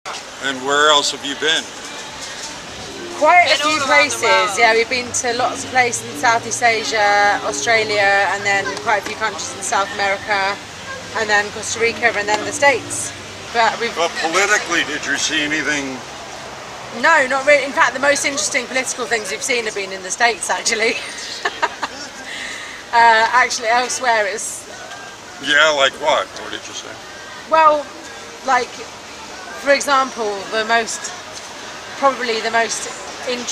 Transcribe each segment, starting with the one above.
And where else have you been? Quite a few places. Yeah, we've been to lots of places in Southeast Asia, Australia, and then quite a few countries in South America, and then Costa Rica, and then the States. But Politically, did you see anything? No, not really. In fact, the most interesting political things we've seen have been in the States, actually. Actually, elsewhere it's... Yeah, like what? What did you say? Well, like, for example, probably the most,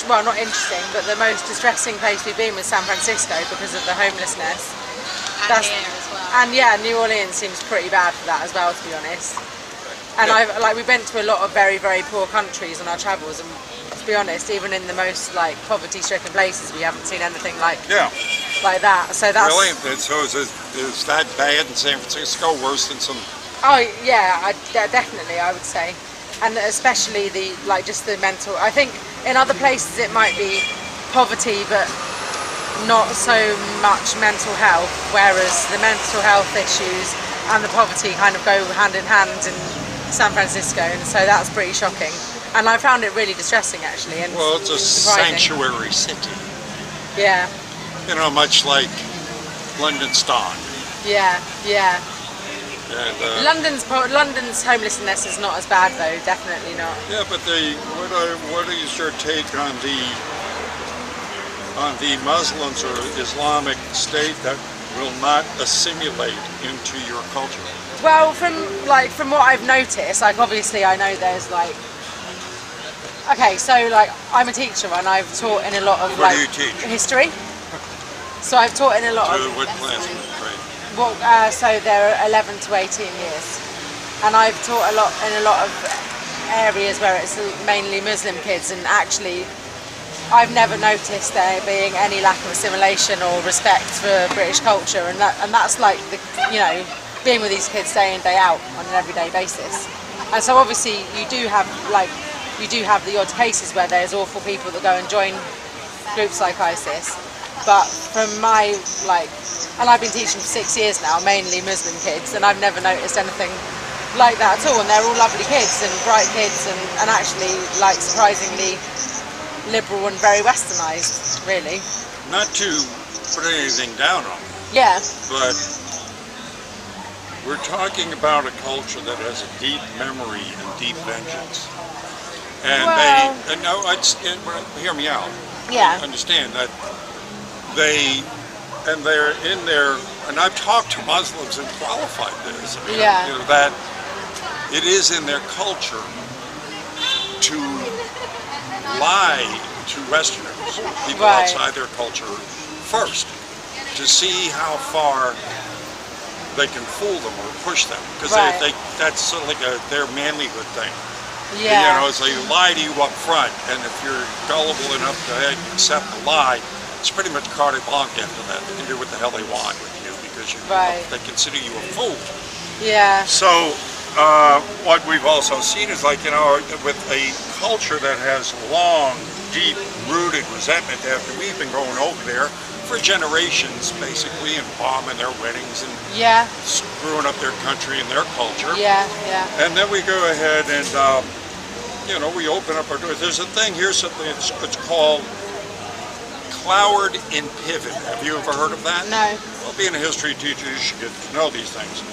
well, not interesting, but the most distressing place we've been was San Francisco because of the homelessness. And here as well. And yeah, New Orleans seems pretty bad for that as well, to be honest. And we went to a lot of very, very poor countries on our travels, and to be honest, even in the most like poverty-stricken places, we haven't seen anything like that. So that's really. So is that bad in San Francisco? Worse than some? Oh yeah, definitely, I would say, and especially just the mental. I think in other places it might be poverty, but not so much mental health. Whereas the mental health issues and the poverty kind of go hand in hand in San Francisco, and so that's pretty shocking. And I found it really distressing, actually. And well, it's a surprising. sanctuary city. Yeah. You know, much like Londonstaners. Yeah, yeah. And, London's homelessness is not as bad, though. Definitely not. Yeah, but what is your take on the Muslims or Islamic State that will not assimilate into your culture? Well, from what I've noticed, like obviously I know there's like, okay, so like I'm a teacher and I've taught in a lot of What do you teach? History. So I've taught in a lot of. What class? Well, so they're 11 to 18 years, and I've taught in a lot of areas where it's mainly Muslim kids, and actually I've never noticed there being any lack of assimilation or respect for British culture, and that's like being with these kids day in day out on an everyday basis. And so obviously you do have the odd cases where there's awful people that go and join groups like ISIS, but from my and I've been teaching for 6 years now, mainly Muslim kids, and I've never noticed anything like that at all. And they're all lovely kids and bright kids, and actually like surprisingly liberal and very westernised, really. Not to put anything down on them. Yeah. But we're talking about a culture that has a deep memory and deep vengeance. And hear me out. Yeah. Understand that they're in there, and I've talked to Muslims and qualified this. That it is in their culture to lie to Westerners, people outside their culture, first, to see how far they can fool them or push them, because that's sort of like their manlyhood thing. Yeah. So they lie to you up front, and if you're gullible enough to accept the lie, it's pretty much carte blanche after that. They can do what the hell they want with you because they consider you a fool. Yeah. So what we've also seen is with a culture that has long, deep-rooted resentment after we've been going over there for generations, basically, and bombing their weddings and screwing up their country and their culture. Yeah, yeah. And then we go ahead and we open up our doors. There's a thing here, something it's called Cloward in Pivot. Have you ever heard of that? No. Well, being a history teacher, you should get to know these things.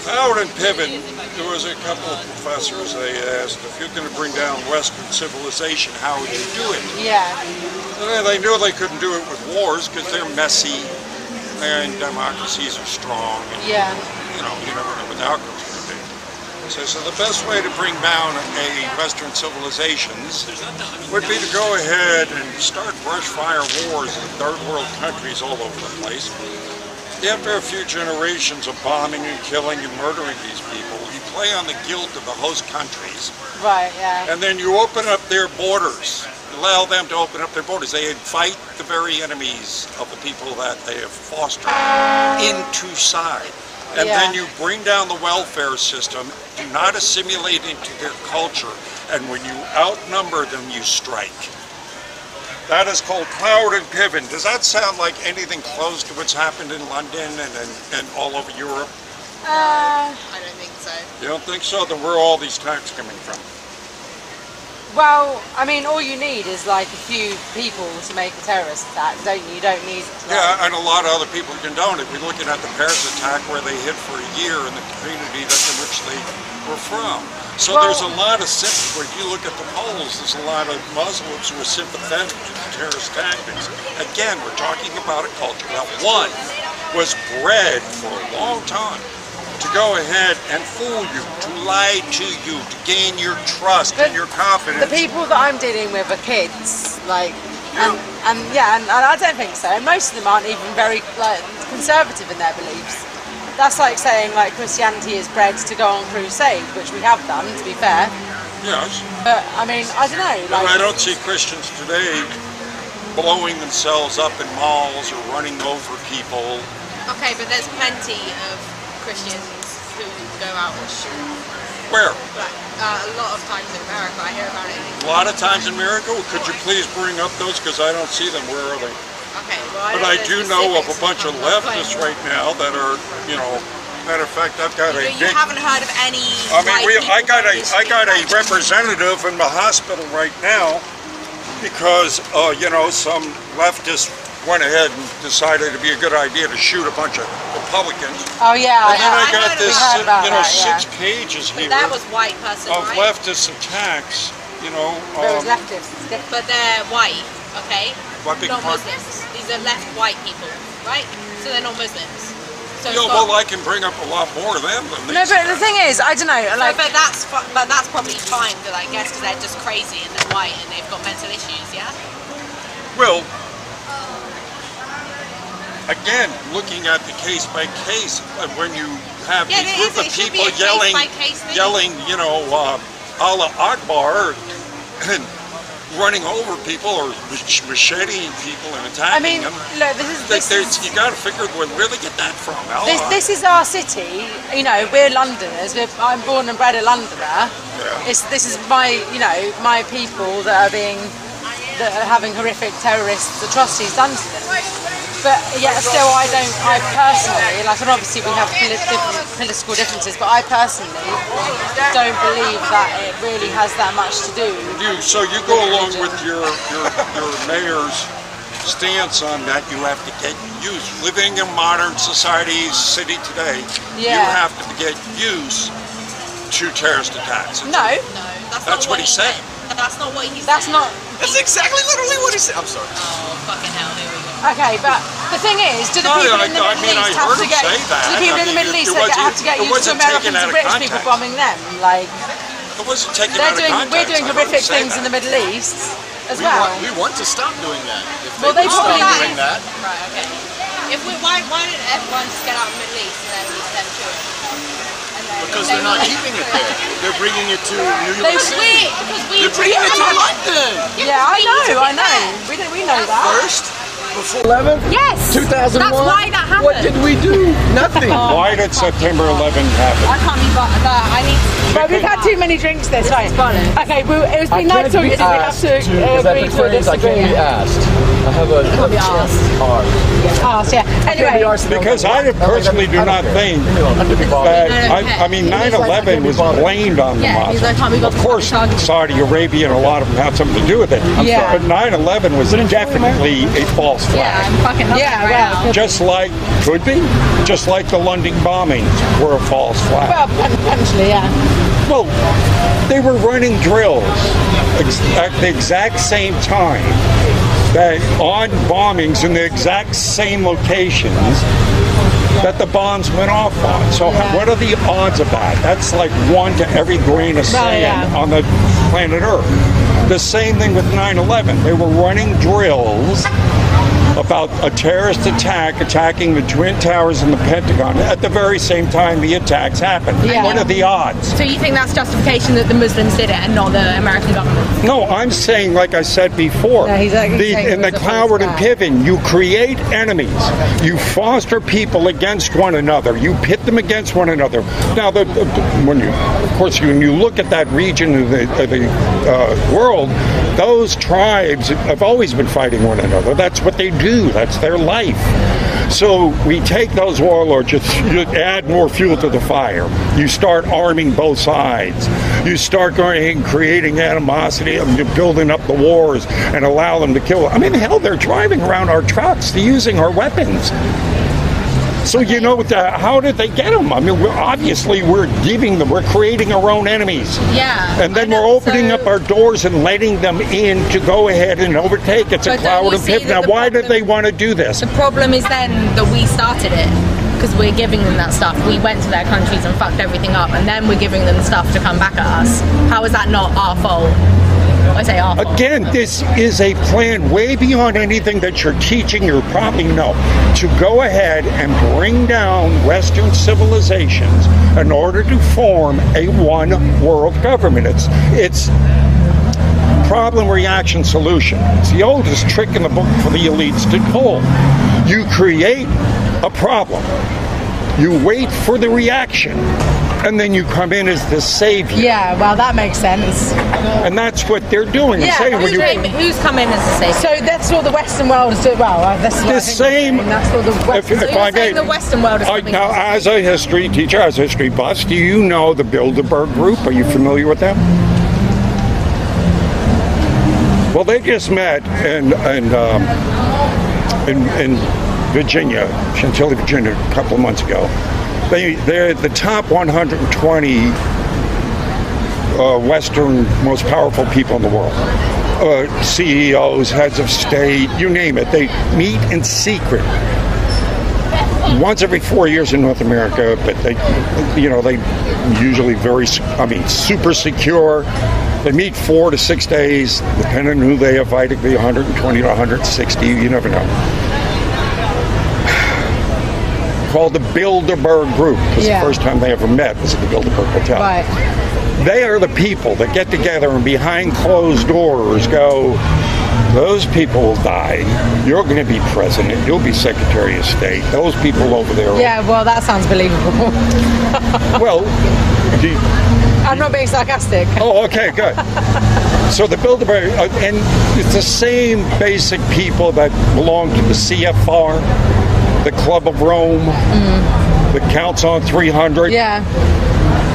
Cloward in Pivot, there was a couple of professors, they asked, if you're going to bring down Western civilization, how would you do it? Yeah. And they knew they couldn't do it with wars because they're messy and democracies are strong. And, you never know what the outcome's going to be. So the best way to bring down a Western civilizations would be to go ahead and start brush fire wars in third world countries all over the place. After a few generations of bombing and killing and murdering these people, you play on the guilt of the host countries. Right, yeah. And then you open up their borders, allow them to open up their borders. They invite the very enemies of the people that they have fostered into side. And then you bring down the welfare system, do not assimilate into their culture, and when you outnumber them, you strike. That is called Cloward and Pivot. Does that sound like anything close to what's happened in London and all over Europe? I don't think so. You don't think so? Then where are all these tanks coming from? Well, I mean, all you need is like a few people to make a terrorist attack, don't you? You don't need... Like... Yeah, and a lot of other people condone it. We're looking at the Paris attack where they hid for a year in the community in which they were from. So there's a lot of sympathy. When you look at the polls, there's a lot of Muslims who are sympathetic to the terrorist tactics. Again, we're talking about a culture that, one, was bred for a long time to go ahead and fool you, to lie to you, to gain your trust and your confidence. The people that I'm dealing with are kids, like, and I don't think so. Most of them aren't even very like conservative in their beliefs. That's like saying like Christianity is bred to go on crusade, which we have done, to be fair. Yes. But I mean, I don't know. Like, I don't see Christians today blowing themselves up in malls or running over people. Okay, but there's plenty of Christians who go out and shoot. Where? Like, a lot of times in America, I hear about it. A lot of times in America? Could you please bring up those, because I don't see them. Where are they? Okay, well, but I do know of a bunch of leftists right now that are, you know, matter of fact, I've got a You haven't heard of any... I mean, I got a representative in the hospital right now because, you know, some leftists went ahead and decided it'd be a good idea to shoot a bunch of Republicans. Oh yeah, and then I got this, you know, that, 6 pages here that was white person, of right? leftist attacks. You know, it was leftists, but they're white, okay? What big not Muslims. These are left white people, right? So they're not Muslims. So well, I can bring up a lot more of them than these. No, but the thing is, I don't know. Like, but that's probably fine, I guess, because they're just crazy and they're white and they've got mental issues, yeah. Well. Again, looking at the case by case, when you have a group of people yelling, you know, Allah Akbar, and running over people or macheting people and attacking them. Look, you got to figure where they get that from. This is our city. You know, we're Londoners. I'm born and bred a Londoner. Yeah. This is my, you know, my people that are having horrific terrorist atrocities done to them. But yeah, still, I personally, like, and obviously we have political differences, but I personally don't believe that it really has that much to do. So you go along with your mayor's stance on that. You have to get used. Living in modern society, city today, you have to get used to terrorist attacks. No, that's what he said. That's not what he said. That's exactly literally what he said. I'm sorry. Oh, fucking hell, here we go. Okay, but the thing is, do the people in the Middle East have to get... Do the people in the Middle East have to get used to Americans and British people bombing them? Like, it wasn't taken out of context. We're doing horrific things in the Middle East as well. We want to stop doing that. Well, they probably doing that. Right, okay. Why don't everyone just get out of the Middle East and then leave them to it? Because they're not keeping it there. They're bringing it to New York City. They're bringing it to London. Yeah, I know. We know that. First, before 11? Yes. 2001. That's why that happened. What did we do? Nothing. Why did September 11 happen? I can't be bothered. I need to... But we've had too many drinks this time. Okay, it was been nice talking to you. We have to agree to disagree. I can't be asked. I have a... can't be asked. Asked, yeah. Anyway. Because I personally do not think that... I mean, 9/11 was blamed on the Muslims. Of course, Saudi Arabia and a lot of them had something to do with it. Yeah. But 9/11 was definitely a false flag. Yeah, I'm fucking right now. Just like the London bombings were a false flag. Well, potentially, yeah. Well, they were running drills at the exact same time, on bombings in the exact same locations that the bombs went off on. So what are the odds of that? That's like 1 to every grain of sand on the planet Earth. The same thing with 9/11. They were running drills about a terrorist attack attacking the Twin Towers and the Pentagon at the very same time the attacks happened. Yeah. What are the odds? So you think that's justification that the Muslims did it and not the American government? No, I'm saying, like I said before, in the Cloward and Piven, you create enemies. You foster people against one another. You pit them against one another. Now, when you look at that region of the world, those tribes have always been fighting one another. That's what they do. That's their life. So we take those warlords, you add more fuel to the fire. You start arming both sides. You start going and creating animosity and building up the wars and allow them to kill. I mean, hell, they're driving around our trucks, using our weapons. So, you know, how did they get them? I mean, we're giving them, we're creating our own enemies. Yeah. And then we're opening up our doors and letting them in to go ahead and overtake. It's a cloud of pit. Now, why did they want to do this? The problem is then that we started it. Because we're giving them that stuff. We went to their countries and fucked everything up, and then we're giving them stuff to come back at us. How is that not our fault? I say our fault. Again, this is a plan way beyond anything that you're teaching or probably know. To go ahead and bring down Western civilizations in order to form a one-world government. It's problem, reaction, solution. It's the oldest trick in the book for the elites to pull. You create a problem. You wait for the reaction, and then you come in as the savior. Yeah, well, that makes sense. And that's what they're doing. Yeah, who's come in as the savior? So that's what the Western world is doing. Well, that's the same. That's what the Western. So you're saying the Western world is coming. Now, as a history teacher, as a history buff, do you know the Bilderberg Group? Are you familiar with them? Well, they just met in Virginia, Chantilly, Virginia, a couple of months ago. They're the top 120 Western most powerful people in the world. CEOs, heads of state, you name it. They meet in secret once every 4 years in North America, but they usually super secure. They meet 4 to 6 days, depending on who they invite. It could be 120 to 160, you never know. Called the Bilderberg Group, because the first time they ever met was at the Bilderberg Hotel. Right. They are the people that get together and behind closed doors go, those people will die. You're going to be president. You'll be Secretary of State. Those people over there. Yeah, well, that sounds believable. Well, I'm not being sarcastic. Oh, okay, good. So the Bilderberg, and it's the same basic people that belong to the CFR, the Club of Rome, the Counts on 300. Yeah.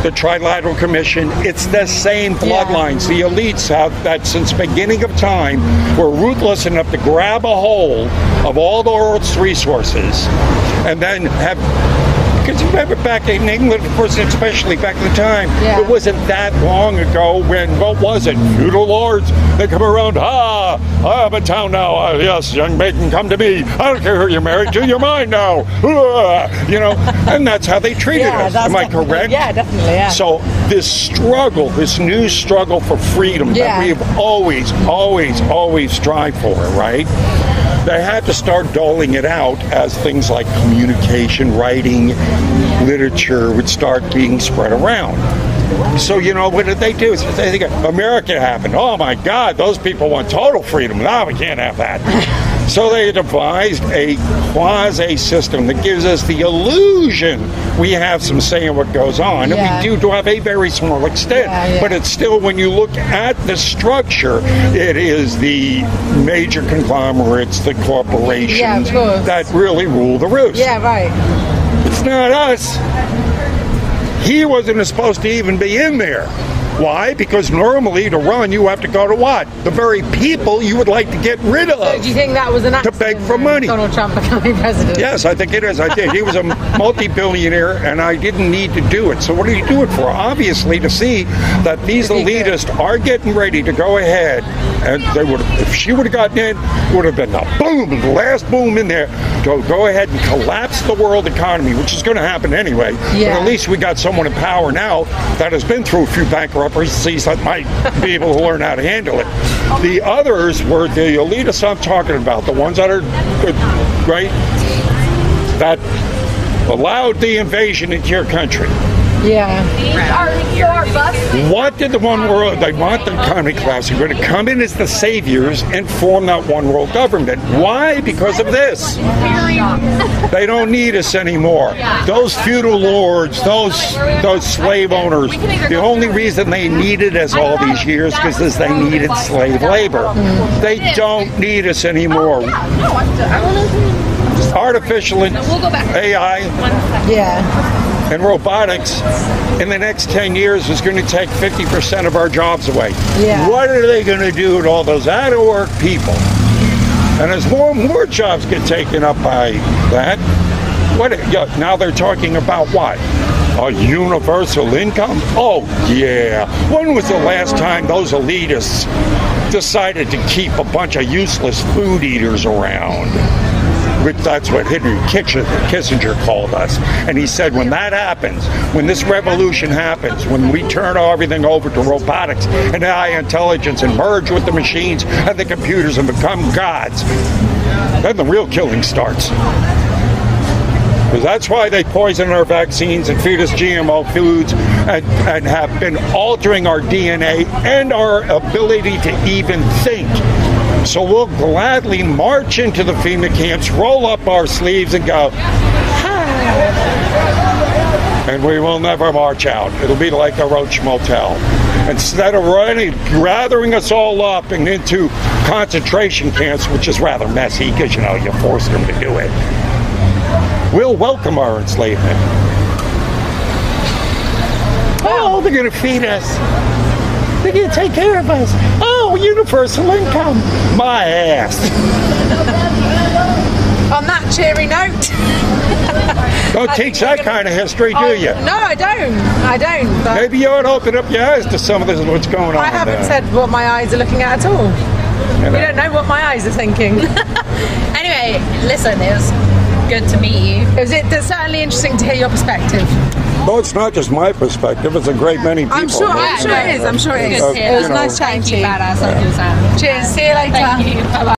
The Trilateral Commission, it's the same bloodlines. The elites have that since the beginning of time were ruthless enough to grab a hold of all the Earth's resources and then have, because you remember back in England, of course, especially back in the time, it wasn't that long ago when, what was it, feudal lords, they come around, I have a town now, yes, young maiden, come to me, I don't care who you're married to, you're mine now, and that's how they treated us. Am I correct? Yeah, definitely, yeah. So this struggle, this new struggle for freedom that we have always strived for, right? They had to start doling it out as things like communication, writing, literature would start being spread around. So, what did they do? They think America happened. Oh my God, those people want total freedom. No, we can't have that. So they devised a quasi-system that gives us the illusion we have some say in what goes on. And we do to have a very small extent. But it's still, when you look at the structure, it is the major conglomerates, the corporations that really rule the roost. Yeah, right. It's not us. He wasn't supposed to even be in there. Why? Because normally to run you have to go to what? The very people you would like to get rid of. So do you think that was an accident? To beg for money. Donald Trump becoming president? Yes, I think it is. I did. He was a multi-billionaire and I didn't need to do it. So what did he do it for? Obviously to see that these elitists are getting ready to go ahead, and they would, if she would have gotten in, it would have been the boom, the last boom in there to go ahead and collapse the world economy, which is going to happen anyway. But at least we got someone in power now that has been through a few bankruptcies that might be able to learn how to handle it. The others were the elitists I'm talking about, the ones that are right, that allowed the invasion into your country. Yeah. What did the one world, they want the economy class, they're going to come in as the saviors and form that one world government. Why? Because of this. They don't need us anymore. Those feudal lords, those slave owners, the only reason they needed us all these years because they needed slave labor. They don't need us anymore. Artificial AI and robotics in the next 10 years is going to take 50% of our jobs away. What are they going to do to all those out-of-work people? And as more and more jobs get taken up by that, now they're talking about what? A universal income? Oh, yeah. When was the last time those elitists decided to keep a bunch of useless food eaters around? That's what Henry Kissinger called us. And he said when that happens, when this revolution happens, when we turn everything over to robotics and AI intelligence and merge with the machines and the computers and become gods, then the real killing starts. Because that's why they poison our vaccines and feed us GMO foods and have been altering our DNA and our ability to even think. So we'll gladly march into the FEMA camps, roll up our sleeves and go, hi. And we will never march out. It'll be like a roach motel. Instead of gathering us all up and into concentration camps, which is rather messy because, you forced them to do it, we'll welcome our enslavement. Oh, they're going to feed us. They're going to take care of us. Oh, universal income. My ass. On that cheery note. Don't teach that kind of history, do you? No, I don't. But maybe you ought to open up your eyes to some of this, what's going on. I haven't said what my eyes are looking at all. You don't know what my eyes are thinking. Anyway, listen, it was good to meet you. It's certainly interesting to hear your perspective. Well, it's not just my perspective, it's a great many people. I'm sure it is. It was nice chatting to you. Badass, Cheers, see you later. Thank you. Bye-bye.